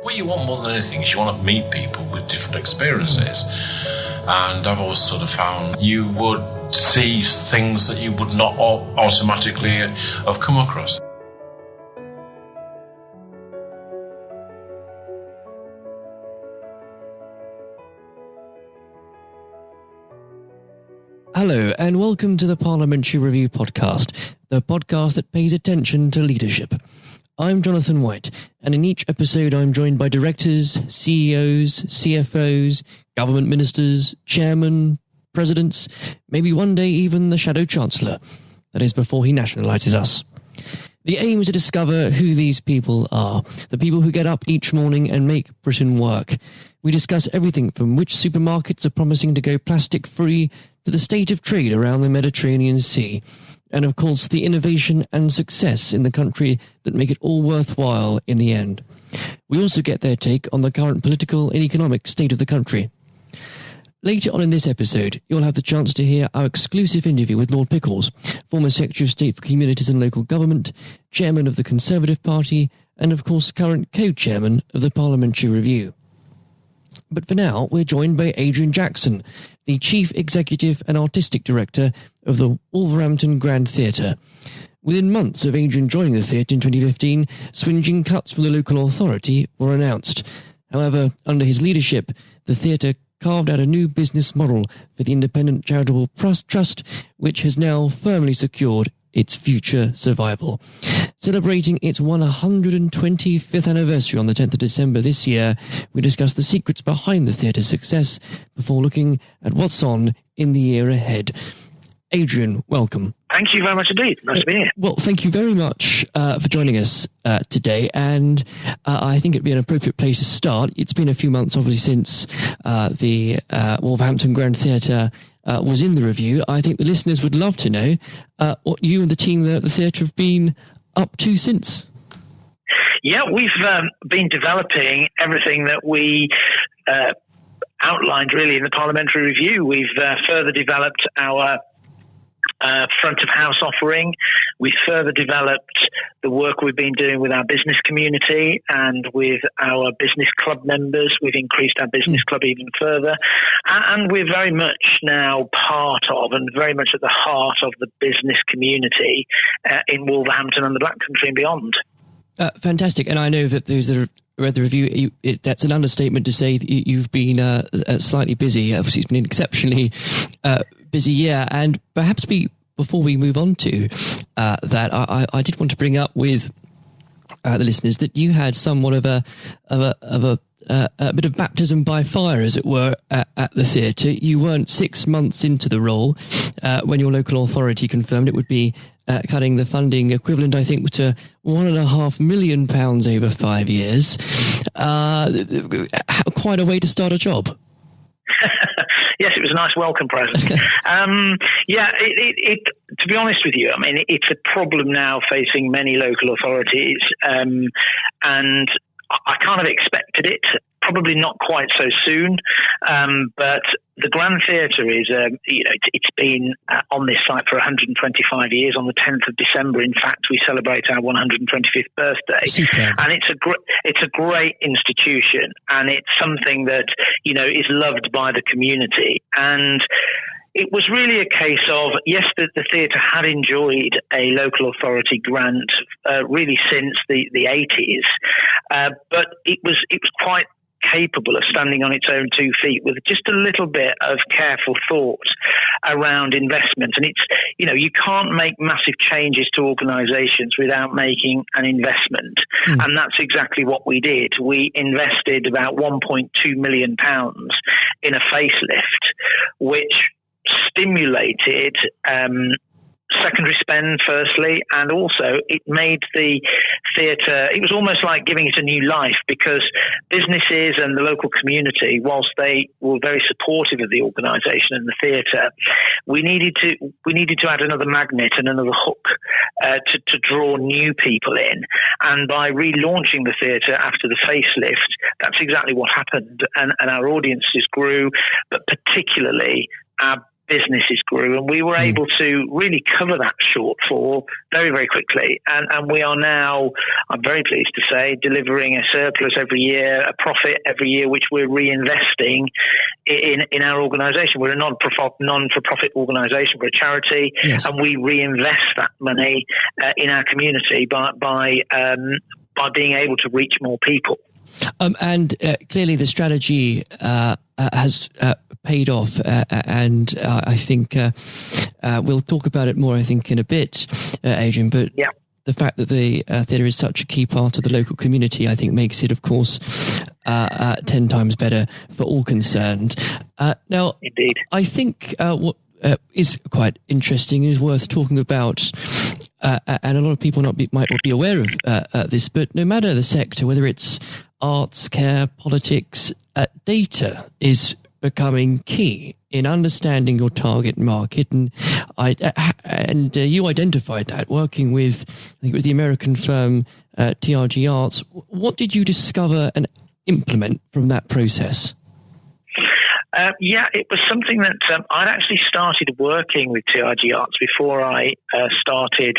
What you want more than anything is you want to meet people with different experiences. And I've always sort of found you would see things that you would not automatically have come across. Hello and welcome to the Parliamentary Review podcast, the podcast that pays attention to leadership. I'm Jonathan White, and in each episode I'm joined by directors, CEOs, CFOs, government ministers, chairmen, presidents, maybe one day even the Shadow Chancellor. That is before he nationalises us. The aim is to discover who these people are, the people who get up each morning and make Britain work. We discuss everything from which supermarkets are promising to go plastic-free to the state of trade around the Mediterranean Sea. And of course, the innovation and success in the country that make it all worthwhile in the end. We also get their take on the current political and economic state of the country. Later on in this episode, you'll have the chance to hear our exclusive interview with Lord Pickles, former Secretary of State for Communities and Local Government, Chairman of the Conservative Party, and of course current co-chairman of the Parliamentary Review. But for now, we're joined by Adrian Jackson, the Chief Executive and Artistic Director of the Wolverhampton Grand Theatre. Within months of Adrian joining the theatre in 2015, swingeing cuts from the local authority were announced. However, under his leadership, the theatre carved out a new business model for the Independent Charitable Trust, which has now firmly secured its future survival. Celebrating its 125th anniversary on the 10th of December this year, we discuss the secrets behind the theatre's success before looking at what's on in the year ahead. Adrian, welcome. Thank you very much indeed. Nice to be here. Well, thank you very much for joining us today, and I think it'd be an appropriate place to start. It's been a few months, obviously, since the Wolverhampton Grand Theatre was in the review. I think the listeners would love to know what you and the team at the theatre have been up to since. Yeah, we've been developing everything that we outlined really in the Parliamentary Review. We've further developed our front of house offering. We further developed the work we've been doing with our business community and with our business club members. We've increased our business club even further. And we're very much now part of and very much at the heart of the business community in Wolverhampton and the Black Country and beyond. Fantastic. And I know that those that have read the review, that's an understatement to say that you've been slightly busy. Obviously, it's been an exceptionally busy year. And perhaps before we move on to that, I did want to bring up with the listeners that you had somewhat of a bit of baptism by fire, as it were, at the theatre. You weren't 6 months into the role when your local authority confirmed it would be cutting the funding equivalent, I think, to £1.5 million over 5 years. Quite a way to start a job. Yes, it was a nice welcome present. To be honest with you, I mean, it's a problem now facing many local authorities, and I kind of expected it, probably not quite so soon, but the Grand Theatre is, it's been on this site for 125 years. On the 10th of December, in fact, we celebrate our 125th birthday. Super. And it's a great institution, and it's something that, is loved by the community. And it was really a case of, yes, the theatre had enjoyed a local authority grant really since the 80s, but it was quite capable of standing on its own 2 feet with just a little bit of careful thought around investment. And it's, you can't make massive changes to organisations without making an investment. And that's exactly what we did. We invested about £1.2 million in a facelift, which stimulated secondary spend, firstly, and also it made the theatre, it was almost like giving it a new life, because businesses and the local community, whilst they were very supportive of the organisation and the theatre, we needed to add another magnet and another hook to draw new people in. And by relaunching the theatre after the facelift, that's exactly what happened, and our audiences grew, but particularly our businesses grew, and we were able to really cover that shortfall very, very quickly. And we are now, I'm very pleased to say, delivering a surplus every year, a profit every year, which we're reinvesting in our organisation. We're a non-for-profit organisation, we're a charity, yes. And we reinvest that money in our community by being able to reach more people. And clearly the strategy has paid off, and I think we'll talk about it more, I think, in a bit, Adrian, but yeah. The fact that the theatre is such a key part of the local community, I think, makes it, of course, 10 times better for all concerned. Now, indeed, I think what is quite interesting, is worth talking about, and a lot of people might not be aware of this, but no matter the sector, whether it's arts, care, politics, data is becoming key in understanding your target market, and you identified that working with, I think it was the American firm TRG Arts. What did you discover and implement from that process? It was something that I'd actually started working with TRG Arts before I started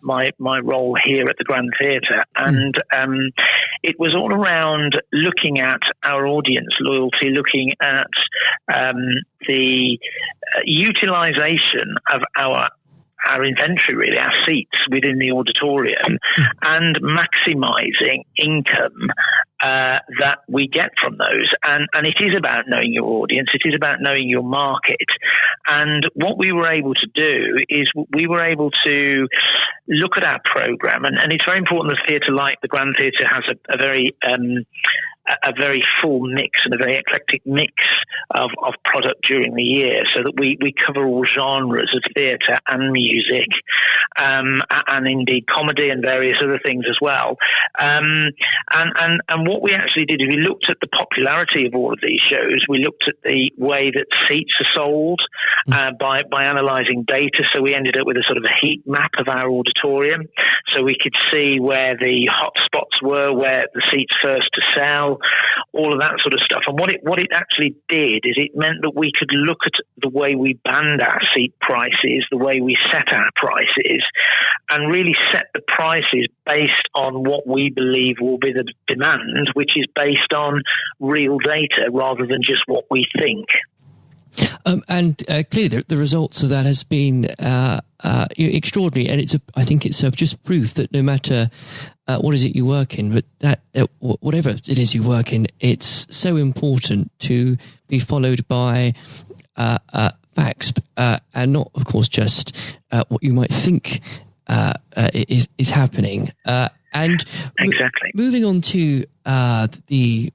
my role here at the Grand Theatre, and it was all around looking at our audience loyalty, looking at the utilisation of our inventory, really, our seats within the auditorium, and maximising income that we get from those. And it is about knowing your audience. It is about knowing your market. And what we were able to do is we were able to look at our programme. And it's very important that a theatre like the Grand Theatre has a very full mix and a very eclectic mix of product during the year, so that we cover all genres of theatre and music, and indeed comedy and various other things as well. And what we actually did is we looked at the popularity of all of these shows. We looked at the way that seats are sold by analysing data. So we ended up with a sort of a heat map of our auditorium, so we could see where the hot spots were, where the seats first to sell, all of that sort of stuff. And what it actually did is it meant that we could look at the way we band our seat prices, the way we set our prices, and really set the prices based on what we believe will be the demand, which is based on real data rather than just what we think. And clearly the results of that has been extraordinary, and I think it's just proof that no matter what is it you work in, but that whatever it is you work in, it's so important to be followed by facts, and not, of course, just what you might think is happening. And exactly. Moving on to the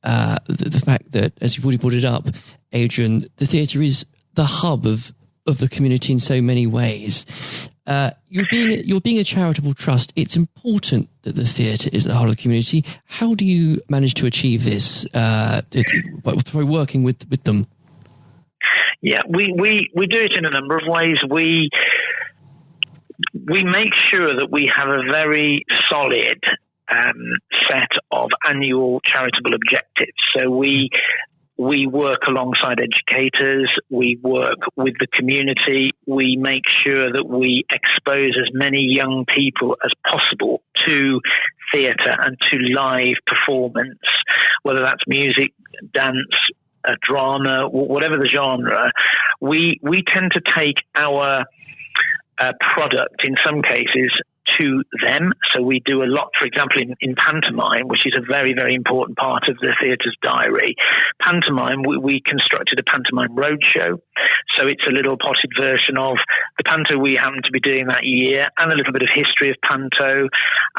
fact that, as you've already brought it up, Adrian, the theatre is the hub of the community in so many ways. You're being a charitable trust. It's important that the theatre is at the heart of the community. How do you manage to achieve this by working with them? Yeah, we do it in a number of ways. We make sure that we have a very solid set of annual charitable objectives. So we work alongside educators, we work with the community, we make sure that we expose as many young people as possible to theatre and to live performance, whether that's music, dance, drama, whatever the genre. We tend to take our product, in some cases, to them. So we do a lot, for example, in pantomime, which is a very, very important part of the theatre's diary. Pantomime, we constructed a pantomime roadshow. So it's a little potted version of the panto we happen to be doing that year, and a little bit of history of panto.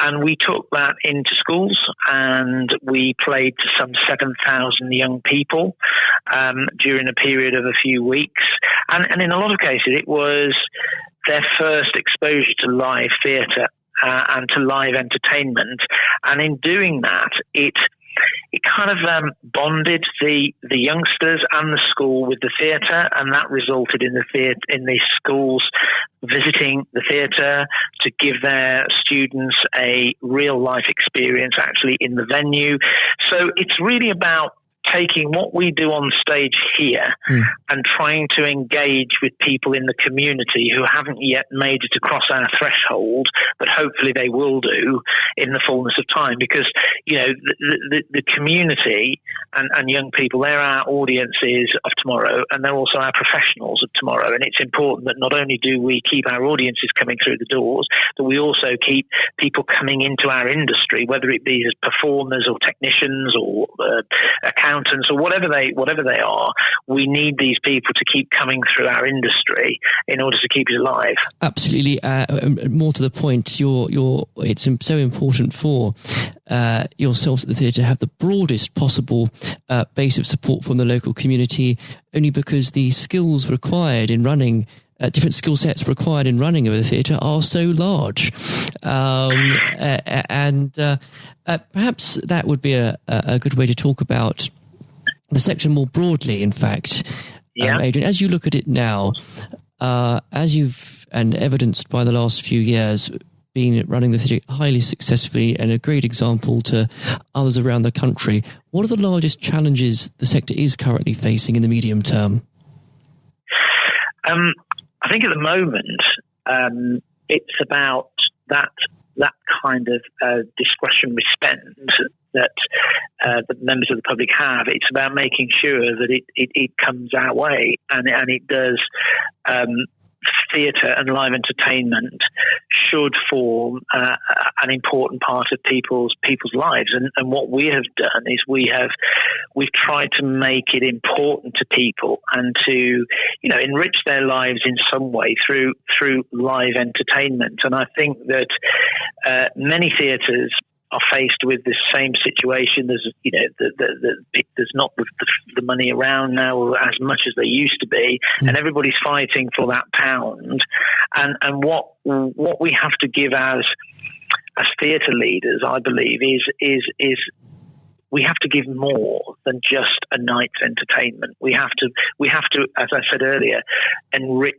And we took that into schools, and we played to some 7,000 young people during a period of a few weeks. And in a lot of cases, it was their first exposure to live theatre and to live entertainment. And in doing that, it kind of bonded the youngsters and the school with the theatre, and that resulted in the schools visiting the theatre to give their students a real life experience actually in the venue. So it's really about taking what we do on stage here and trying to engage with people in the community who haven't yet made it across our threshold, but hopefully they will do in the fullness of time. Because, the community and young people, they're our audiences of tomorrow, and they're also our professionals of tomorrow. And it's important that not only do we keep our audiences coming through the doors, but we also keep people coming into our industry, whether it be as performers or technicians or accountants or whatever they are. We need these people to keep coming through our industry in order to keep it alive. Absolutely. More to the point, it's so important for yourselves at the theatre to have the broadest possible base of support from the local community, only because the skills required in running different skill sets required in running of a theatre are so large. And perhaps that would be a good way to talk about the section more broadly, in fact. Adrian, as you look at it now, as you've, and evidenced by the last few years, been running the theatre highly successfully and a great example to others around the country, what are the largest challenges the sector is currently facing in the medium term? I think at the moment, it's about that kind of discretionary spend that the members of the public have. It's about making sure that it comes our way, and it does. Theatre and live entertainment should form an important part of people's lives, and what we have done is we've tried to make it important to people and to enrich their lives in some way through live entertainment. And I think that many theatres are faced with this same situation. There's not the money around now as much as they used to be, and everybody's fighting for that pound. And what we have to give as theatre leaders, I believe, is we have to give more than just a night's entertainment. We have to, as I said earlier, enrich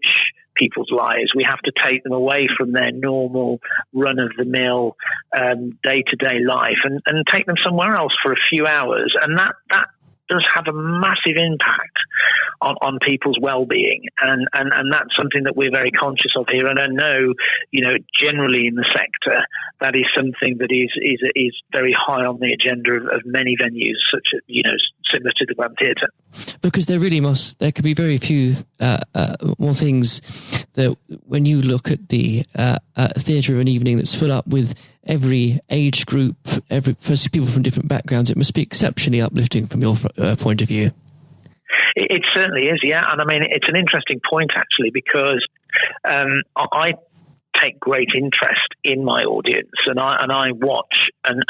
people's lives. We have to take them away from their normal run-of-the-mill day-to-day life and take them somewhere else for a few hours. And that does have a massive impact on people's well-being, and that's something that we're very conscious of here. And I know, generally in the sector, that is something that is very high on the agenda of many venues, such as similar to the Grand Theatre. Because there could be very few more things that when you look at the theatre of an evening that's full up with every age group, for people from different backgrounds, it must be exceptionally uplifting from your point of view. It certainly is, yeah. And I mean, it's an interesting point, actually, because I take great interest in my audience, and I watch and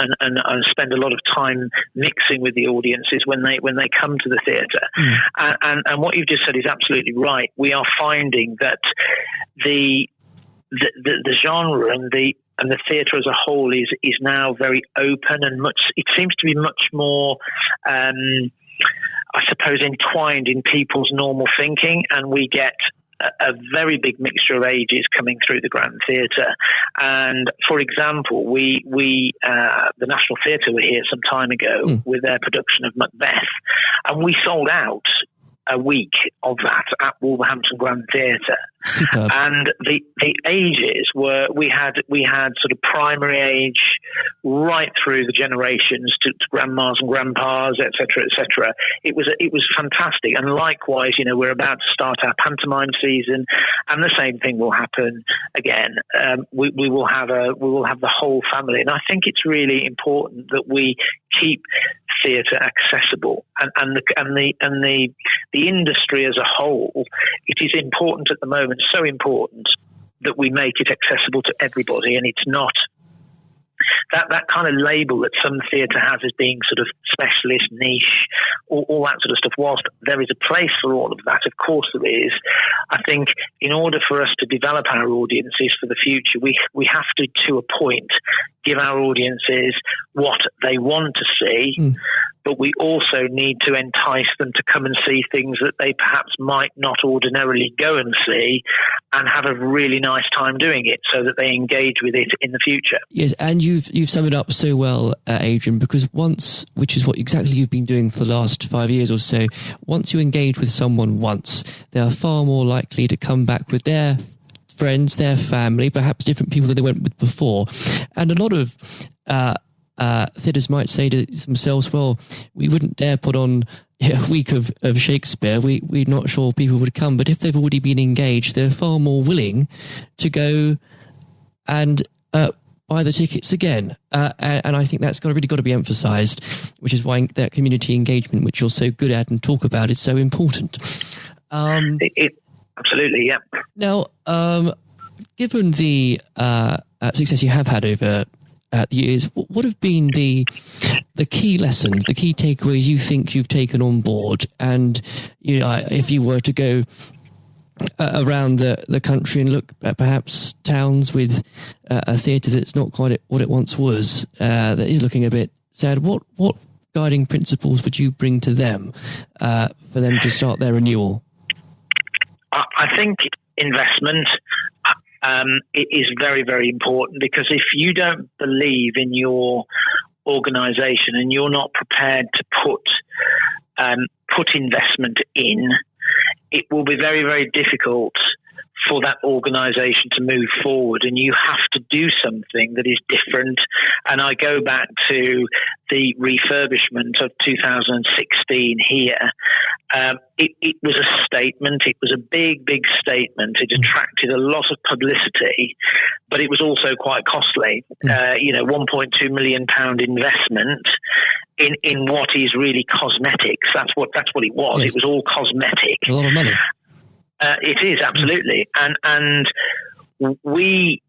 spend a lot of time mixing with the audiences when they come to the theatre. And what you've just said is absolutely right. We are finding that the genre and the theatre as a whole is now very open and it seems to be much more, I suppose, entwined in people's normal thinking, and we get a very big mixture of ages coming through the Grand Theatre. And for example, we the National Theatre were here some time ago with their production of Macbeth, and we sold out a week of that at Wolverhampton Grand Theatre. Superb. And the ages were, we had sort of primary age right through the generations to grandmas and grandpas, etc. It was fantastic. And likewise, we're about to start our pantomime season, and the same thing will happen again. We will have the whole family, and I think it's really important that we keep theatre accessible, and the industry as a whole. It is important at the moment, so important that we make it accessible to everybody, and it's not that kind of label that some theatre has as being sort of specialist, niche, all that sort of stuff. Whilst there is a place for all of that, of course there is, I think in order for us to develop our audiences for the future, we have to a point, give our audiences what they want to see, but we also need to entice them to come and see things that they perhaps might not ordinarily go and see, and have a really nice time doing it, so that they engage with it in the future. Yes, and you've summed it up so well, Adrian, because which is what exactly you've been doing for the last 5 years or so, once you engage with someone once, they are far more likely to come back with their friends, their family, perhaps different people than they went with before. And a lot of theatres might say to themselves, well, we wouldn't dare put on a week of Shakespeare. We're not sure people would come. But if they've already been engaged, they're far more willing to go and buy the tickets again. And I think that's really got to be emphasised, which is why that community engagement, which you're so good at and talk about, is so important. Absolutely, yeah. Now, given the success you have had over the years, what have been the key lessons, the key takeaways you think you've taken on board? And if you were to go around the country and look at perhaps towns with a theatre that's not quite what it once was, that is looking a bit sad, what guiding principles would you bring to them for them to start their renewal? I think investment it is very, very important, because if you don't believe in your organisation and you're not prepared to put investment in, it will be very, very difficult for that organisation to move forward, and you have to do something that is different. And I go back to the refurbishment of 2016 here. It was a statement. It was a big, big statement. It attracted a lot of publicity, but it was also quite costly. £1.2 million investment in what is really cosmetics. That's what it was. Yes. It was all cosmetic. A lot of money. It is, absolutely. And we,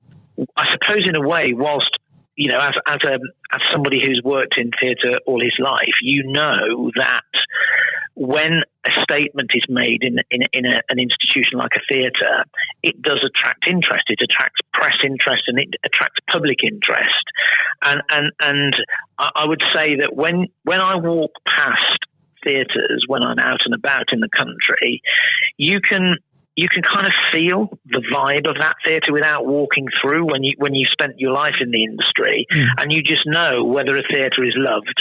I suppose in a way, whilst, as somebody who's worked in theatre all his life, you know that when a statement is made in an institution like a theatre, it does attract interest. It attracts press interest, and it attracts public interest. And I would say that when I walk past theatres, when I'm out and about in the country, you can kind of feel the vibe of that theatre without walking through, when you've spent your life in the industry, and you just know whether a theatre is loved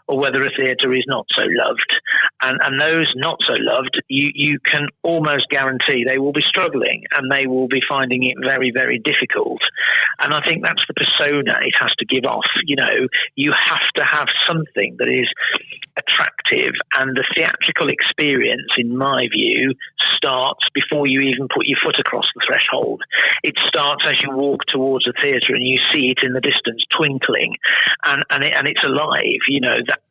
or whether a theatre is not so loved. And those not so loved, you can almost guarantee they will be struggling, and they will be finding it very, very difficult. And I think that's the persona it has to give off. You have to have something that is attractive, and the theatrical experience, in my view, starts before you even put your foot across the threshold. It starts as you walk towards a theatre and you see it in the distance twinkling, and it's alive,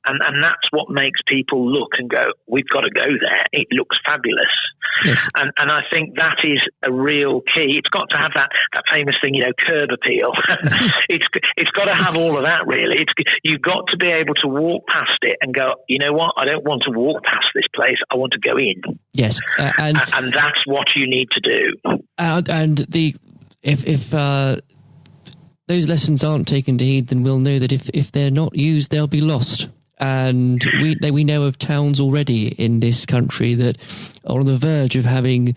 and that's what makes people look and go, we've got to go there. It looks fabulous. Yes. And I think that is a real key. It's got to have that famous thing, curb appeal. It's got to have all of that, really. You've got to be able to walk past it and go, you know what? I don't want to walk past this place. I want to go in. Yes. And that's what you need to do. And if those lessons aren't taken to heed, then we'll know that if they're not used, they'll be lost. And we know of towns already in this country that are on the verge of having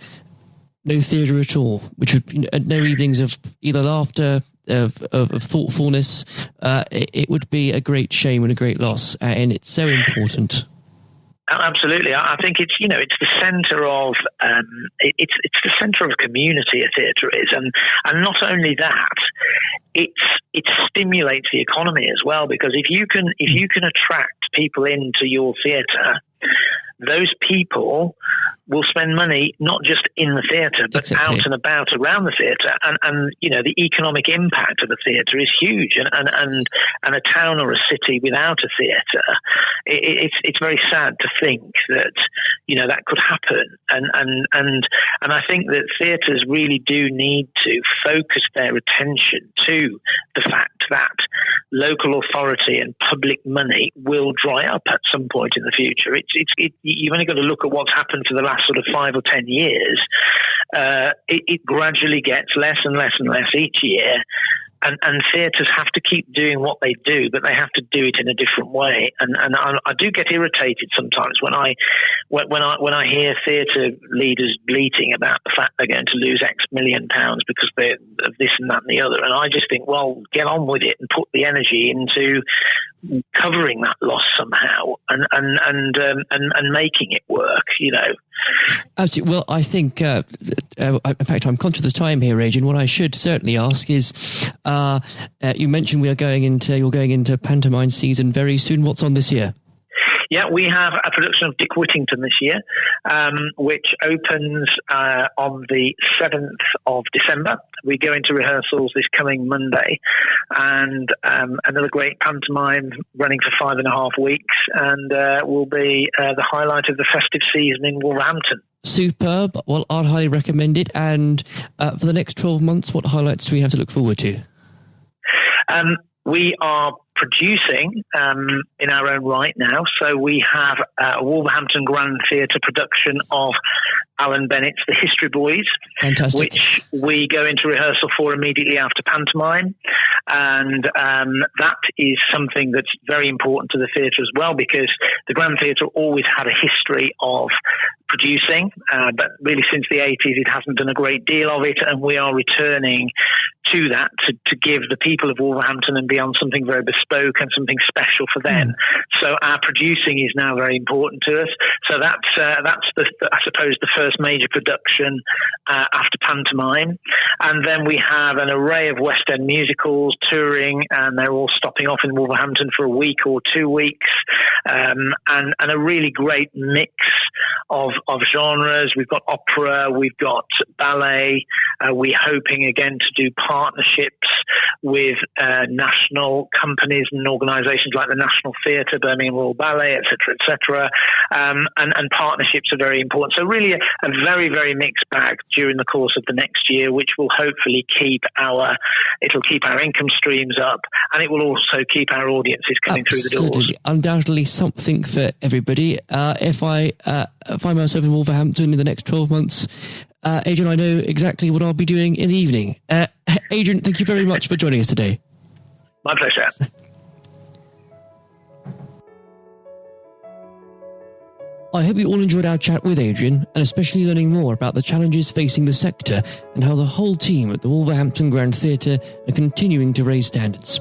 no theatre at all, which would no evenings of either laughter, of thoughtfulness. It would be a great shame and a great loss, and it's so important. Absolutely, I think it's it's the centre of it's the centre of community. A theatre is, and not only that, it stimulates the economy as well, because if you can attract people into your theatre, those people will spend money not just in the theatre, but out and about around the theatre, and the economic impact of the theatre is huge. And a town or a city without a theatre, it's very sad to think that that could happen. And I think that theatres really do need to focus their attention to the fact that local authority and public money will dry up at some point in the future. You've only got to look at what's happened for the last sort of 5 or 10 years. It gradually gets less and less and less each year. and theatres have to keep doing what they do, but they have to do it in a different way. And I do get irritated sometimes when I hear theatre leaders bleating about the fact they're going to lose X million pounds because they're of this and that and the other. And I just think, well, get on with it and put the energy into covering that loss somehow and making it work, you know. Absolutely. Well, I think, in fact, I'm conscious of the time here, Adrian. What I should certainly ask is, you mentioned you're going into pantomime season very soon. What's on this year? Yeah, we have a production of Dick Whittington this year, which opens on the 7th of December. We go into rehearsals this coming Monday, and another great pantomime running for 5.5 weeks, and will be the highlight of the festive season in Wolverhampton. Superb. Well, I'd highly recommend it. And for the next 12 months, what highlights do we have to look forward to? We are producing in our own right now. So we have a Wolverhampton Grand Theatre production of Alan Bennett's The History Boys. Fantastic. Which we go into rehearsal for immediately after pantomime. And that is something that's very important to the theatre as well, because the Grand Theatre always had a history of producing, but really since the 80s it hasn't done a great deal of it, and we are returning to that to give the people of Wolverhampton and beyond something very bespoke and something special for them. So our producing is now very important to us. So that's I suppose the first major production after pantomime. And then we have an array of West End musicals touring, and they're all stopping off in Wolverhampton for a week or 2 weeks, and a really great mix of genres. We've got opera, we've got ballet. We're hoping again to do partnerships with national companies and organisations like the National Theatre, Birmingham Royal Ballet, etc., and partnerships are very important. So really a very, very mixed bag during the course of the next year, which will hopefully keep our income streams up, and it will also keep our audiences coming through the doors. Undoubtedly something for everybody. If I find myself in Wolverhampton in the next 12 months, Adrian, I know exactly what I'll be doing in the evening. Adrian, thank you very much for joining us today. My pleasure. I hope you all enjoyed our chat with Adrian, and especially learning more about the challenges facing the sector and how the whole team at the Wolverhampton Grand Theatre are continuing to raise standards.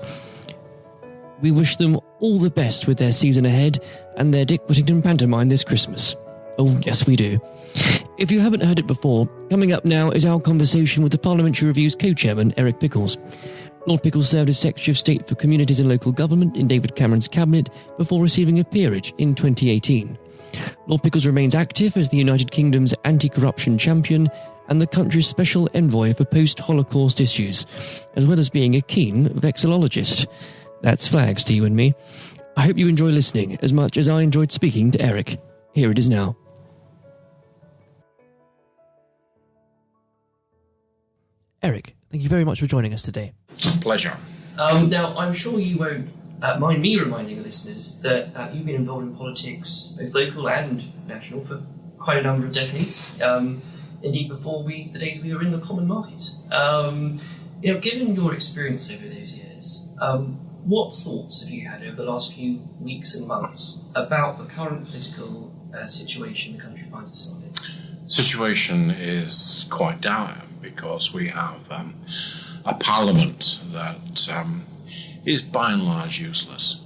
We wish them all the best with their season ahead and their Dick Whittington pantomime this Christmas. Oh, yes, we do. If you haven't heard it before, coming up now is our conversation with the Parliamentary Review's co-chairman, Eric Pickles. Lord Pickles served as Secretary of State for Communities and Local Government in David Cameron's cabinet before receiving a peerage in 2018. Lord Pickles remains active as the United Kingdom's anti-corruption champion and the country's special envoy for post-Holocaust issues, as well as being a keen vexillologist. That's flags to you and me. I hope you enjoy listening as much as I enjoyed speaking to Eric. Here it is now. Eric, thank you very much for joining us today. Pleasure. Now, I'm sure you won't mind me reminding the listeners that you've been involved in politics, both local and national, for quite a number of decades. Indeed, before the days we were in the common market. Given your experience over those years, what thoughts have you had over the last few weeks and months about the current political situation the country finds itself in? Situation is quite dire because we have a parliament that is by and large useless.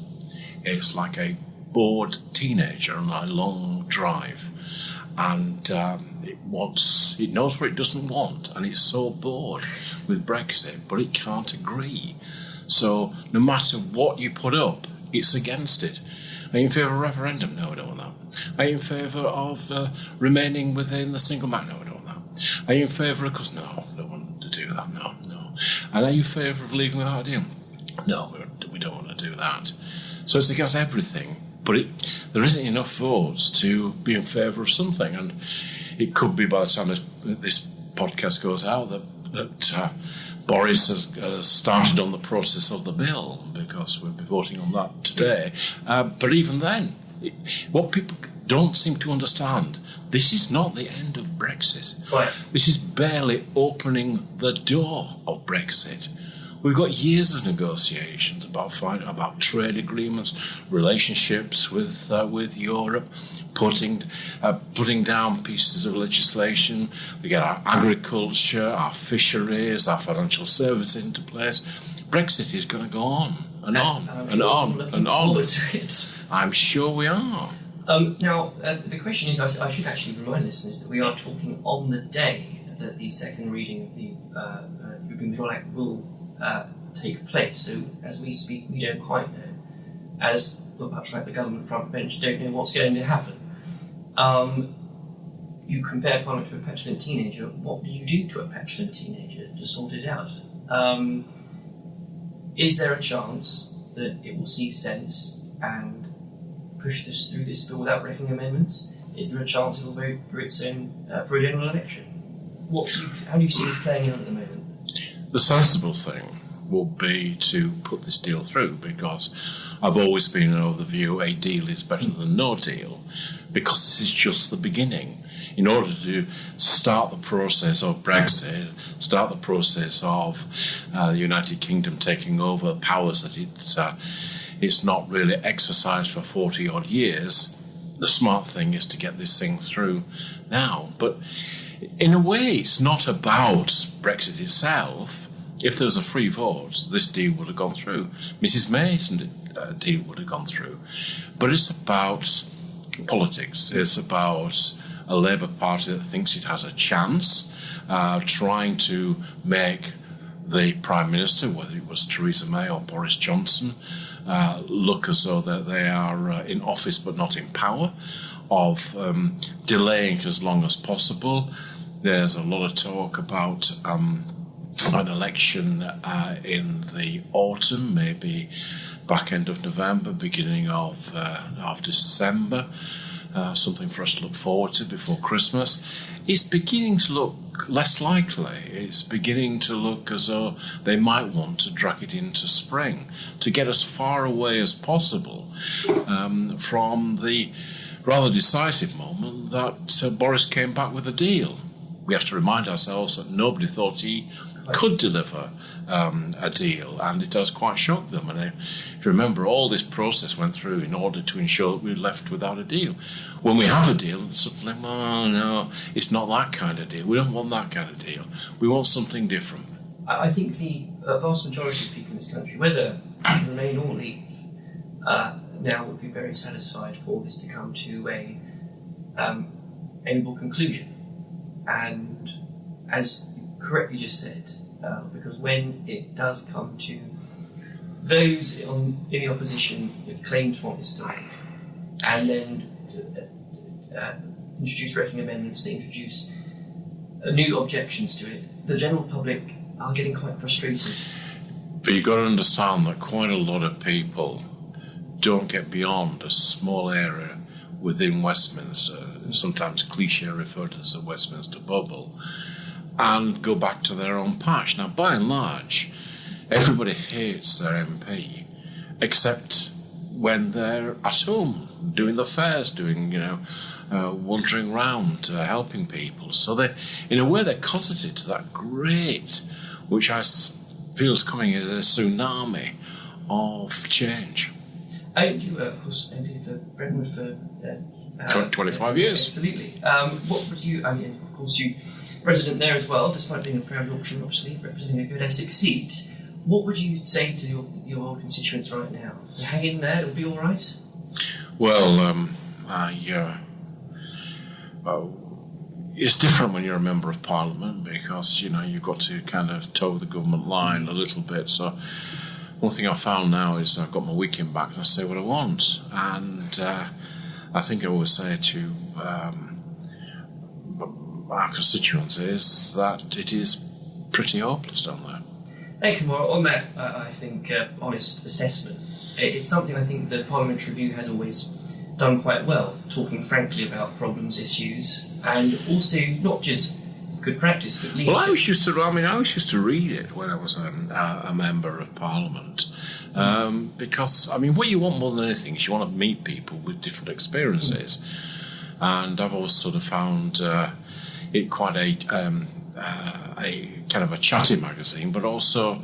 It's like a bored teenager on a long drive, and it knows what it doesn't want, and it's so bored with Brexit, but it can't agree. So no matter what you put up, it's against it. Are you in favour of a referendum? No, I don't want that. Are you in favour of remaining within the single market? No, I don't want that. Are you in favour of... No, I don't want to do that, no. And are you in favour of leaving without a deal? No, we don't want to do that. So it's against everything, but there isn't enough votes to be in favour of something, and it could be by the time this podcast goes out that Boris has started on the process of the bill, because we'll be voting on that today. But even then, what people don't seem to understand, this is not the end of Brexit. Right. This is barely opening the door of Brexit. We've got years of negotiations about trade agreements, relationships with Europe, putting down pieces of legislation. We get our agriculture, our fisheries, our financial services into place. Brexit is going to go on and on and on and on. I'm sure we are. Now, the question is, I should actually remind listeners that we are talking on the day that the second reading of the European Control Act will take place. So, as we speak, we don't quite know. As, well, perhaps like the government front bench, don't know what's going to happen. You compare Parliament to a petulant teenager. What do you do to a petulant teenager to sort it out? Is there a chance that it will see sense and push this through this bill without wrecking amendments? Is there a chance it will vote for its own for a general election? How do you see this playing out at the moment? The sensible thing would be to put this deal through, because I've always been of the view a deal is better than no deal, because this is just the beginning. In order to start the process of Brexit, start the process of the United Kingdom taking over powers that it's not really exercised for 40-odd years, the smart thing is to get this thing through now. But in a way, it's not about Brexit itself. If there was a free vote, this deal would have gone through. Mrs May's deal would have gone through. But it's about politics. It's about a Labour Party that thinks it has a chance, trying to make the Prime Minister, whether it was Theresa May or Boris Johnson, look as though that they are in office but not in power, of delaying as long as possible. There's a lot of talk about an election in the autumn, maybe back end of November, beginning of December, something for us to look forward to before Christmas. It's beginning to look less likely. It's beginning to look as though they might want to drag it into spring to get as far away as possible from the rather decisive moment that Boris came back with a deal. We have to remind ourselves that nobody thought he could deliver a deal, and it does quite shock them. And if you remember, all this process went through in order to ensure that we were left without a deal. When we have a deal, suddenly, oh no, it's not that kind of deal. We don't want that kind of deal. We want something different. I think the vast majority of people in this country, whether Remain or Leave, now would be very satisfied for this to come to a amiable conclusion. And as you correctly just said, because when it does come to those in the opposition that claim to want this to end, and then introduce wrecking amendments, they introduce new objections to it, the general public are getting quite frustrated. But you've got to understand that quite a lot of people don't get beyond a small area within Westminster, sometimes cliche referred to as the Westminster bubble, and go back to their own patch. Now, by and large, everybody hates their MP, except when they're at home, doing the fairs, wandering around, helping people. So they, in a way, they're cosseted to that great, which I feel is coming as a tsunami of change. You were, of course, MP for Brentwood for 25 years. Absolutely. What would you? I mean, of course, you resident there as well, despite being a proud Yorkshireman, obviously representing a good Essex seat. What would you say to your old constituents right now? You hang in there; it'll be all right. Well, it's different when you're a member of Parliament, because you've got to kind of toe the government line a little bit. So one thing I've found now is I've got my weekend back and I say what I want, and I think I always say to our constituents is that it is pretty hopeless down there. Excellent. Well, on that, I think, honest assessment, it's something I think the Parliamentary Review has always done quite well, talking frankly about problems, issues, and also not just good practice, but leadership. Well, I always used to read it when I was a member of Parliament, because, what you want more than anything is you want to meet people with different experiences, and I've always sort of found it quite a kind of a chatty magazine, but also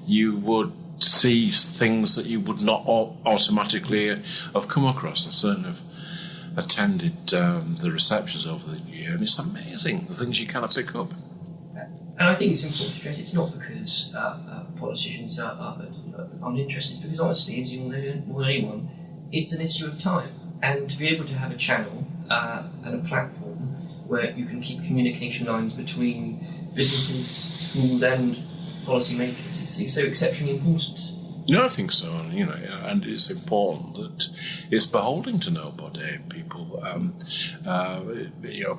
you would see things that you would not automatically have come across. I certainly have attended the receptions over the year, and it's amazing the things you kind of pick up. And I think it's important to stress it's not because politicians are uninterested, because honestly, as you'll know more than anyone, it's an issue of time. And to be able to have a channel and a platform where you can keep communication lines between businesses, schools and policymakers is so exceptionally important. No, I think so, and it's important that it's beholden to nobody. People,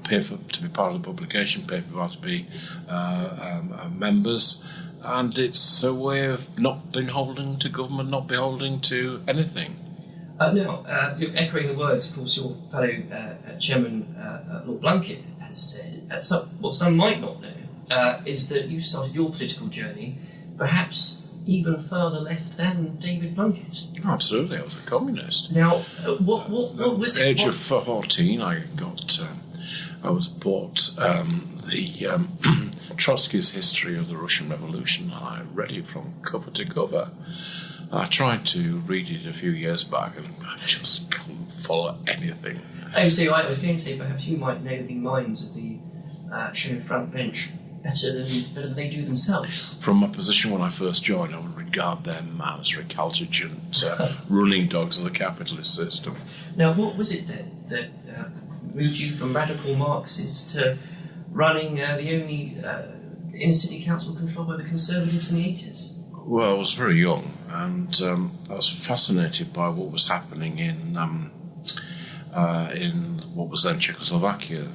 pay to be part of the publication, pay for to be members, and it's a way of not being beholden to government, not beholden to anything. Now, echoing the words, of course, your fellow Chairman Lord Blunkett has said, what some might not know is that you started your political journey perhaps even further left than David Blunkett. Absolutely, I was a communist. Now, what was it? At the age of 14, I was bought the Trotsky's History of the Russian Revolution, and I read it from cover to cover. I tried to read it a few years back, and I just couldn't follow anything. Oh, so I was going to say perhaps you might know the minds of the show front bench better than they do themselves. From my position when I first joined, I would regard them as recalcitrant running dogs of the capitalist system. Now, what was it that moved you from radical Marxists to running the only inner city council controlled by the Conservatives in the 80s? Well, I was very young, and I was fascinated by what was happening in what was then Czechoslovakia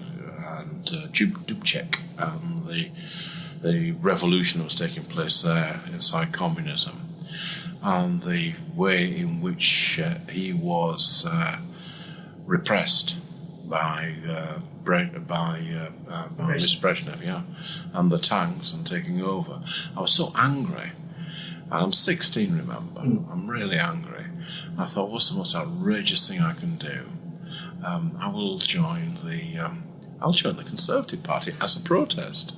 and Dubček, and the revolution that was taking place there inside communism, and the way in which he was repressed by Mr. Brezhnev, and the tanks and taking over. I was so angry. And I'm 16, remember. I'm really angry. I thought, what's the most outrageous thing I can do? I will join the Conservative Party as a protest.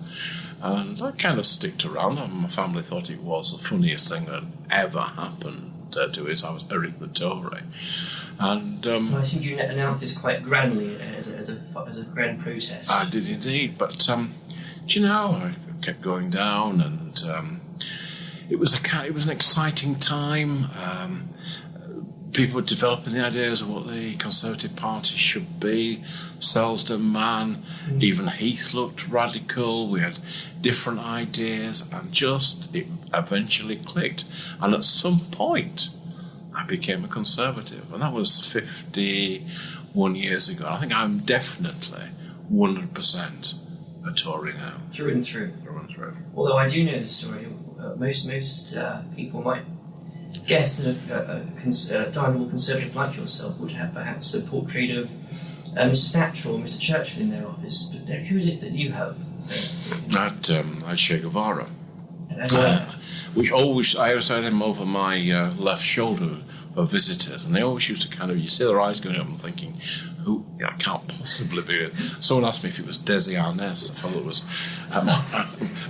And I kind of sticked around, and my family thought it was the funniest thing that ever happened to it. I was Eric the Tory. And I think you announced this quite grandly as a grand protest. I did indeed, but I kept going down, and it was an exciting time. People were developing the ideas of what the Conservative Party should be. Selsdon man, even Heath looked radical. We had different ideas, and it eventually clicked. And at some point, I became a Conservative, and that was 51 years ago. I think I'm definitely 100% a Tory now. Through and through. Through and through. Although I do know the story. Most people might guess that a dynamo Conservative like yourself would have perhaps a portrait of Mr. Thatcher or Mr. Churchill in their office. But who is it that you have? I had Che Guevara. I always had him over my left shoulder of visitors, and they always used to you see their eyes going up and thinking, I can't possibly be it. Someone asked me if it was Desi Arnaz. I thought it was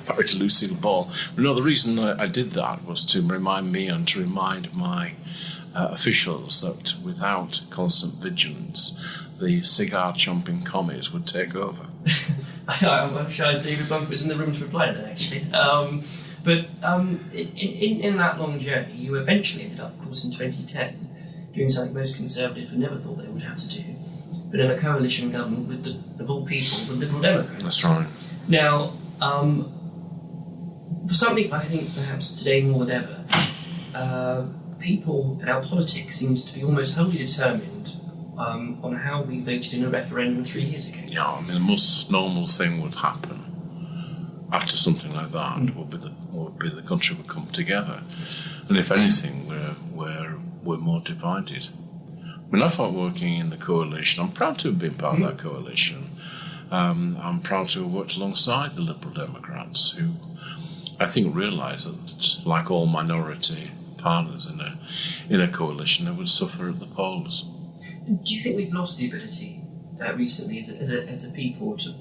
married to Lucille Ball. But no, the reason I did that was to remind me and to remind my officials that without constant vigilance, the cigar-chomping commies would take over. I'm sure David Blunkett was in the room to reply to that, actually. But in that long journey, you eventually ended up, of course, in 2010, doing something most Conservatives would never thought they would have to do, but in a coalition government with, of all people, the Liberal Democrats. That's right. Now, for something I think perhaps today more than ever, people and our politics seems to be almost wholly determined on how we voted in a referendum 3 years ago. Yeah, I mean, the most normal thing would happen after something like that would be the country would come together, and if anything, we're more divided. I mean, I thought working in the coalition, I'm proud to have been part of that coalition. I'm proud to have worked alongside the Liberal Democrats, who I think realise that, like all minority partners in a coalition, they would suffer at the polls. Do you think we've lost the ability recently as a people to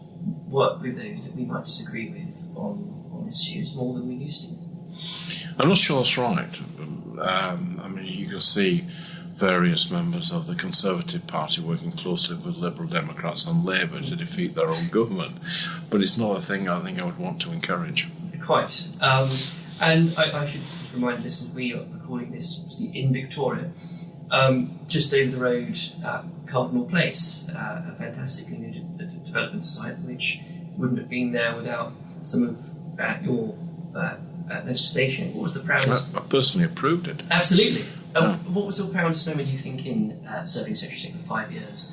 work with those that we might disagree with on issues more than we used to? I'm not sure that's right. I mean, you can see various members of the Conservative Party working closely with Liberal Democrats and Labour to defeat their own government, but it's not a thing I think I would want to encourage. Quite. And I should remind listeners, we are recording this in Victoria, just over the road at Cardinal Place, a fantastically new development site which wouldn't have been there without some of your legislation. What was the proudest? I personally approved it. Absolutely. What was your proudest moment, do you think, in serving Secretary for 5 years?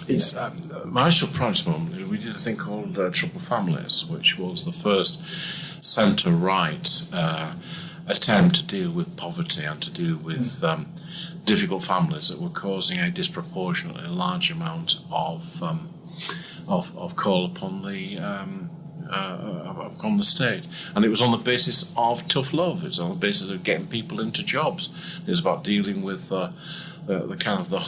It's my actual proudest moment. We did a thing called Troubled Families, which was the first centre-right attempt to deal with poverty and to deal with difficult families that were causing a disproportionately large amount of call upon the state. And it was on the basis of tough love. It was on the basis of getting people into jobs. It was about dealing with the kind of the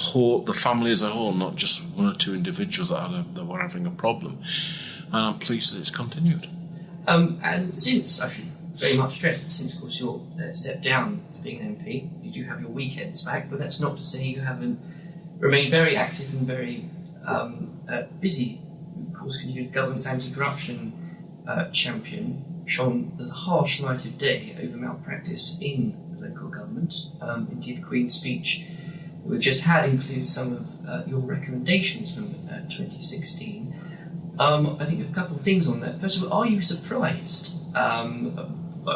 family as a whole, not just one or two individuals that were having a problem. And I'm pleased that it's continued. And since, I should very much stress that since, of course, you're stepped down to being an MP, you do have your weekends back, but that's not to say you haven't remained very active and very busy. Of course, continues the government's anti-corruption champion, shone the harsh light of day over malpractice in local government. Indeed, the Queen's speech we've just had includes some of your recommendations from 2016. I think a couple of things on that. First of all, are you surprised, I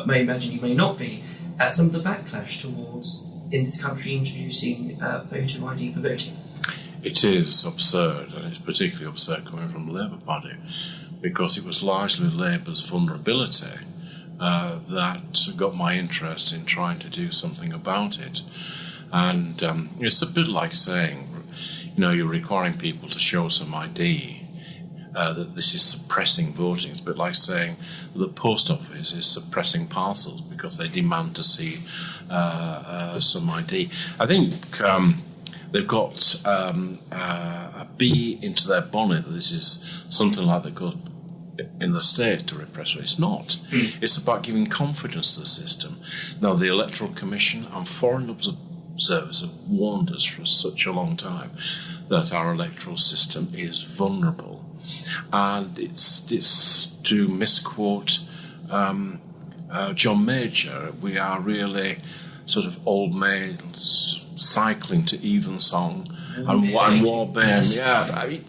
may imagine you may not be, at some of the backlash towards, in this country, introducing voter ID for voting? It is absurd, and it's particularly absurd coming from the Labour Party, because it was largely Labour's vulnerability that got my interest in trying to do something about it. And it's a bit like saying, you're requiring people to show some ID, that this is suppressing voting. It's a bit like saying the post office is suppressing parcels because they demand to see some ID. I think they've got a bee into their bonnet that this is something like that goes in the state to repress it. It's not. It's about giving confidence to the system. Now, the Electoral Commission and foreign observers have warned us for such a long time that our electoral system is vulnerable. And it's to misquote John Major, we are really sort of old maids cycling to evensong and Warburn. Yeah, I mean,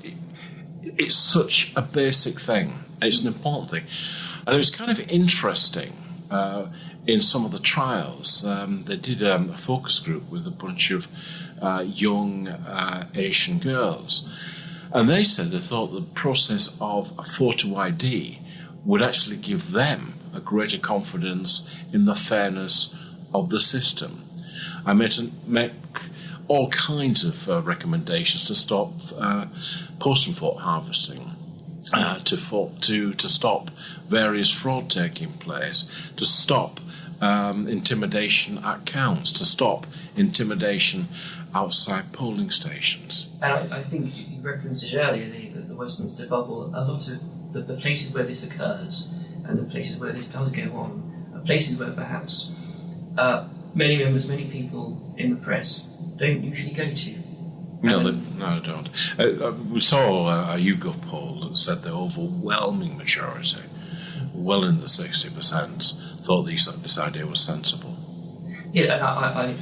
it's such a basic thing. It's an important thing. And it was kind of interesting in some of the trials. They did a focus group with a bunch of young Asian girls. And they said they thought the process of a photo ID would actually give them a greater confidence in the fairness of the system. I make all kinds of recommendations to stop post and vote harvesting, to stop various fraud taking place, to stop intimidation at counts, to stop intimidation outside polling stations. And I think you referenced it earlier, the Westminster bubble. A lot of the places where this occurs and the places where this does go on are places where perhaps many members, many people in the press don't usually go to. No, they don't. We saw a YouGov poll that said the overwhelming majority, well in the 60%, thought this idea was sensible. Yeah, and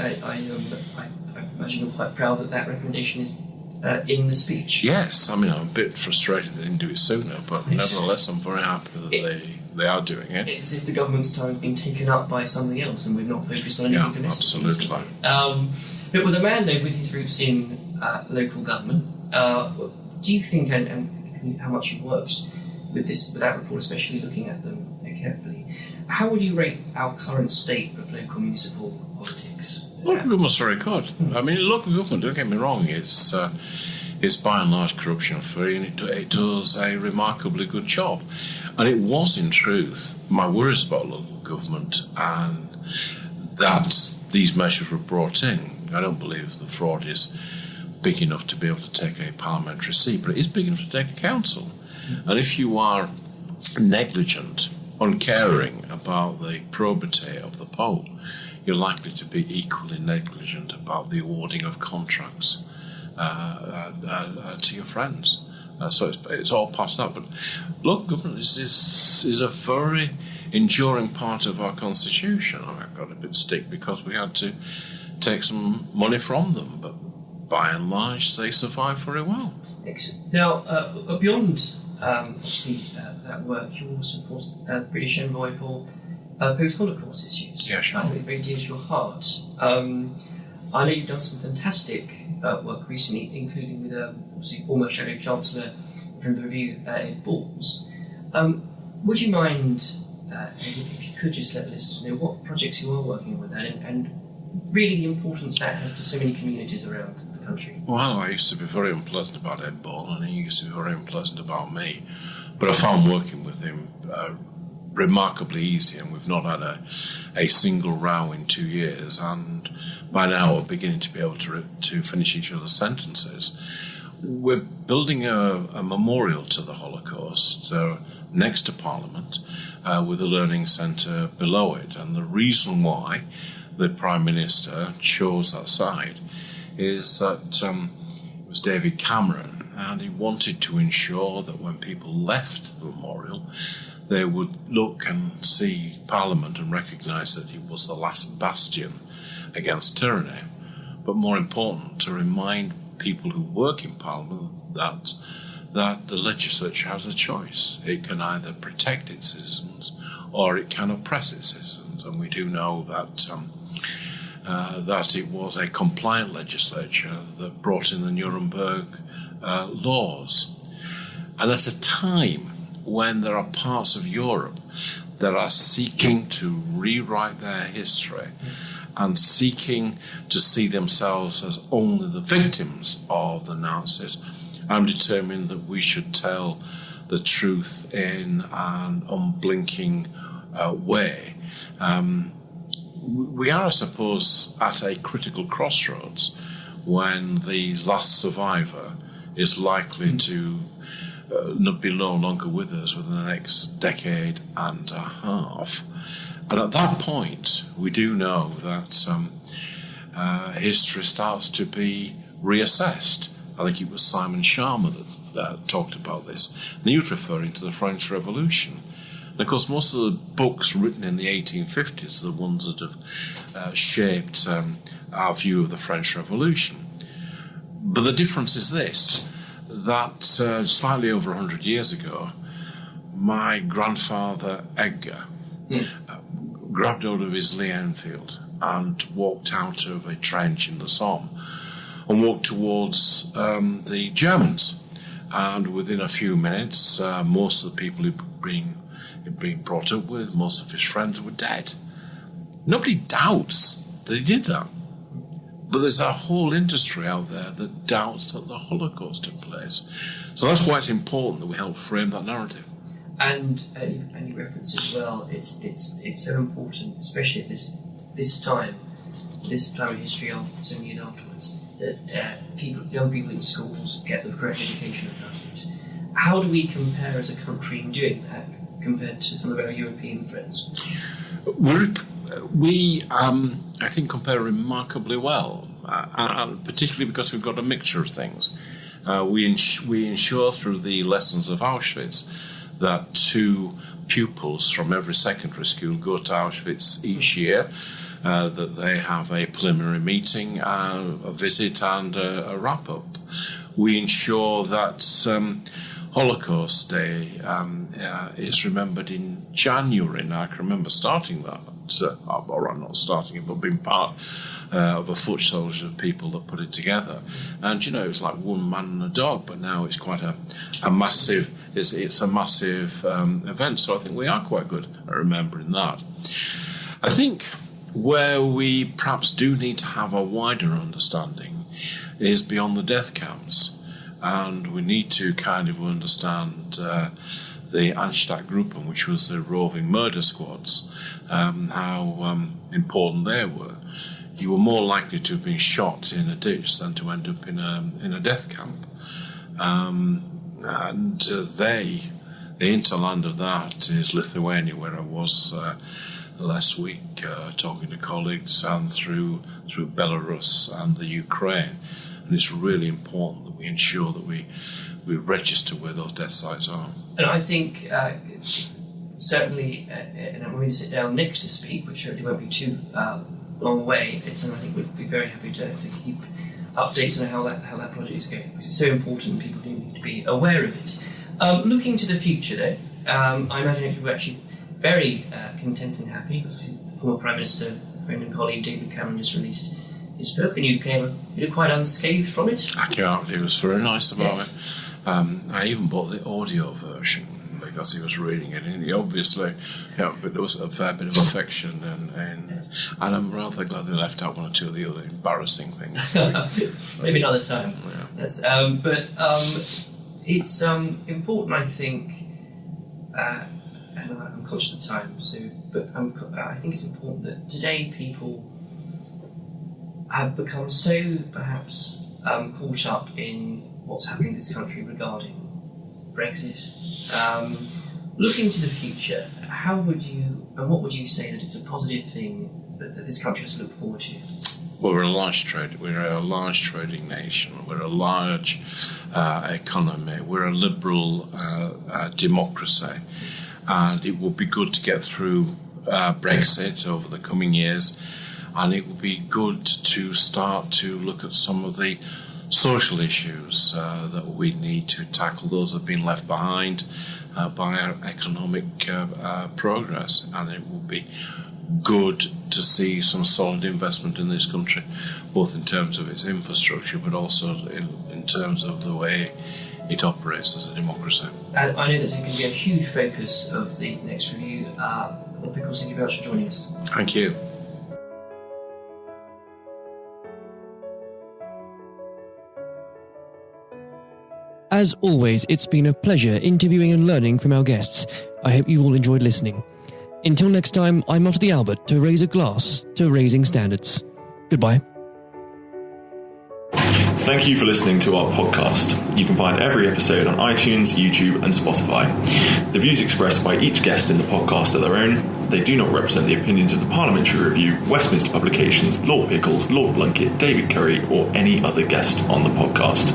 I imagine you're quite proud that recommendation is in the speech. Yes, I mean, I'm a bit frustrated they didn't do it sooner, but nevertheless, I'm very happy that they are doing it. It's as if the government's time has been taken up by something else and we've not focused on anything domestic. Absolutely. But with a man, though, with his roots in local government, do you think, and how much you've worked with that report, especially looking at them carefully, how would you rate our current state of local municipal politics? Local government's very good. I mean, local government, don't get me wrong, it's by and large corruption-free, and it does a remarkably good job. And it was, in truth, my worries about local government and that these measures were brought in. I don't believe the fraud is big enough to be able to take a parliamentary seat, but it is big enough to take a council. And if you are negligent uncaring about the probity of the Pope, you're likely to be equally negligent about the awarding of contracts to your friends. So it's all past that. But local government is a very enduring part of our constitution. I got a bit of stick because we had to take some money from them, but by and large they survive very well. Excellent. Now, beyond obviously that work, you also, of course, the British Envoy for post-Holocaust issues. Yeah, sure. That very dear to your heart. I know you've done some fantastic work recently, including with obviously former Shadow Chancellor from the Review, Ed Balls. Would you mind, if you could just let the listeners know what projects you are working on with that, and really the importance that has to so many communities around the country? Well, I used to be very unpleasant about Ed Ball, and he used to be very unpleasant about me. But I found working with him remarkably easy, and we've not had a single row in 2 years, and by now we're beginning to be able to finish each other's sentences. We're building a memorial to the Holocaust next to Parliament with a learning centre below it, and the reason why the Prime Minister chose that site is that it was David Cameron, and he wanted to ensure that when people left the memorial, they would look and see Parliament and recognise that it was the last bastion against tyranny. But more important, to remind people who work in Parliament that the legislature has a choice. It can either protect its citizens or it can oppress its citizens. And we do know that it was a compliant legislature that brought in the Nuremberg laws. And at a time when there are parts of Europe that are seeking to rewrite their history and seeking to see themselves as only the victims of the Nazis, I'm determined that we should tell the truth in an unblinking way. We are, I suppose, at a critical crossroads when the last survivor is likely to be no longer with us within the next decade and a half. And at that point, we do know that history starts to be reassessed. I think it was Simon Sharma that talked about this. And he was referring to the French Revolution. And of course, most of the books written in the 1850s are the ones that have shaped our view of the French Revolution. But the difference is this, that slightly over 100 years ago, my grandfather Edgar grabbed hold of his Lee Enfield and walked out of a trench in the Somme and walked towards the Germans. And within a few minutes, most of the people he'd been brought up with, most of his friends were dead. Nobody doubts that he did that. But there's a whole industry out there that doubts that the Holocaust took place. So that's why it's important that we help frame that narrative. And you reference as well, it's so important, especially at this time of history, so many years afterwards, that young people in schools get the correct education about it. How do we compare as a country in doing that compared to some of our European friends? We I think, compare remarkably well, particularly because we've got a mixture of things. We ensure through the lessons of Auschwitz that 2 pupils from every secondary school go to Auschwitz each year, that they have a preliminary meeting, a visit and a wrap-up. We ensure that Holocaust Day is remembered in January. Now, I can remember starting that, or I'm not starting it, but being part of a foot soldier of people that put it together. And, it was like one man and a dog, but now it's quite a massive, it's a massive event. So I think we are quite good at remembering that. I think where we perhaps do need to have a wider understanding is beyond the death camps. And we need to kind of understand the Einsatzgruppen, which was the roving murder squads, how important they were. You were more likely to have been shot in a ditch than to end up in a death camp. And they The hinterland of that is Lithuania, where I was last week talking to colleagues, and through Belarus and the Ukraine. And it's really important that we ensure that we register where those death sites are. And I think certainly, and I'm going to sit down next to speak, which hopefully won't be too long away. It's something I think we'd be very happy to keep updates on how that project is going, because it's so important and people do need to be aware of it. Looking to the future, though, I imagine you were actually very content and happy. The former Prime Minister, friend and colleague David Cameron just released his book, and you were quite unscathed from it. I can't. He was very nice about Yes. it. I even bought the audio version because he was reading it, and he obviously, but there was a fair bit of affection, and I'm rather glad they left out one or two of the other embarrassing things. Maybe another time. Yeah. That's, but it's important, I think, and I'm conscious of the time, but I think it's important that today people have become so perhaps caught up in what's happening in this country regarding Brexit. Looking to the future, what would you say that it's a positive thing that this country has to look forward to? Well, we're a large trading nation. We're a large economy. We're a liberal democracy, and it would be good to get through Brexit over the coming years, and it would be good to start to look at some of the social issues that we need to tackle. Those have been left behind by our economic progress, and it will be good to see some solid investment in this country, both in terms of its infrastructure, but also in terms of the way it operates as a democracy. And I know there's going to be a huge focus of the next review. Pickles, thank you very much for joining us. Thank you. As always, it's been a pleasure interviewing and learning from our guests. I hope you all enjoyed listening. Until next time, I'm off to the Albert to raise a glass to raising standards. Goodbye. Thank you for listening to our podcast. You can find every episode on iTunes, YouTube and Spotify. The views expressed by each guest in the podcast are their own. They do not represent the opinions of the Parliamentary Review, Westminster Publications, Lord Pickles, Lord Blunkett, David Curry or any other guest on the podcast.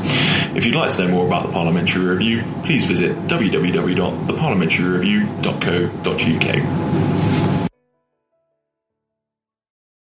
If you'd like to know more about the Parliamentary Review, please visit www.theparliamentaryreview.co.uk.